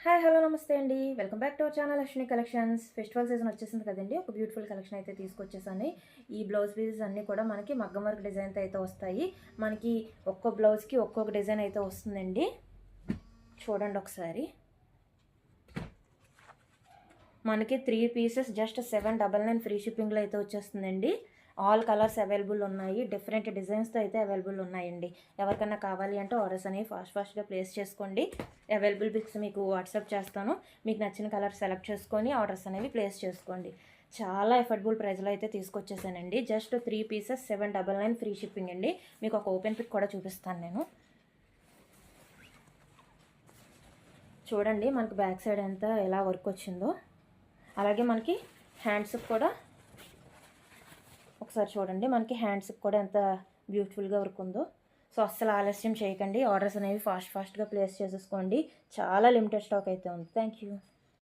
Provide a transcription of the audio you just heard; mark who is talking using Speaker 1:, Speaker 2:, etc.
Speaker 1: Hi hello నమస్తే అండి. Welcome back to our channel Ashwini collections. Festival season వచ్చేసింది కదండి. ఒక బ్యూటిఫుల్ కలెక్షన్ అయితే తీసుకొచ్చేసాను. ఈ బ్లౌజ్ పీసెస్ అన్నీ కూడా మనకి మగ్గం వర్క్ డిజైన్తో అయితే వస్తాయి. మనకి ఒక్కో బ్లౌజ్కి ఒక్కొక్క డిజైన్ అయితే వస్తుందండి. చూడండి ఒకసారి. మనకి 3 పీసెస్ జస్ట్ 799 ఫ్రీ షిప్పింగ్లో అయితే వచ్చేస్తుందండి. ఆల్ కలర్స్ అవైలబుల్ ఉన్నాయి. డిఫరెంట్ డిజైన్స్తో అయితే అవైలబుల్ ఉన్నాయండి. ఎవరికైనా కావాలి అంటే ఆర్డర్స్ అనేవి ఫాస్ట్గా ప్లేస్ చేసుకోండి. అవైలబుల్ పిక్స్ మీకు వాట్సాప్ చేస్తాను. మీకు నచ్చిన కలర్ సెలెక్ట్ చేసుకొని ఆర్డర్స్ అనేవి ప్లేస్ చేసుకోండి. చాలా ఎఫర్డబుల్ ప్రైస్లో అయితే తీసుకొచ్చేసానండి. జస్ట్ 3 పీసెస్ 799 ఫ్రీ షిప్పింగ్ అండి. మీకు ఒక ఓపెన్ పిక్ కూడా చూపిస్తాను నేను. చూడండి మనకు బ్యాక్ సైడ్ అంతా ఎలా వర్క్ వచ్చిందో. అలాగే మనకి హ్యాండ్స్కి కూడా ఒకసారి చూడండి. మనకి హ్యాండ్స్కి కూడా ఎంత బ్యూటిఫుల్గా వర్క్ ఉందో. సో అస్సలు ఆలస్యం చేయకండి. ఆర్డర్స్ అనేవి ఫాస్ట్గా ప్లేస్ చేసేసుకోండి. చాలా లిమిటెడ్ స్టాక్ అయితే ఉంది. Thank you.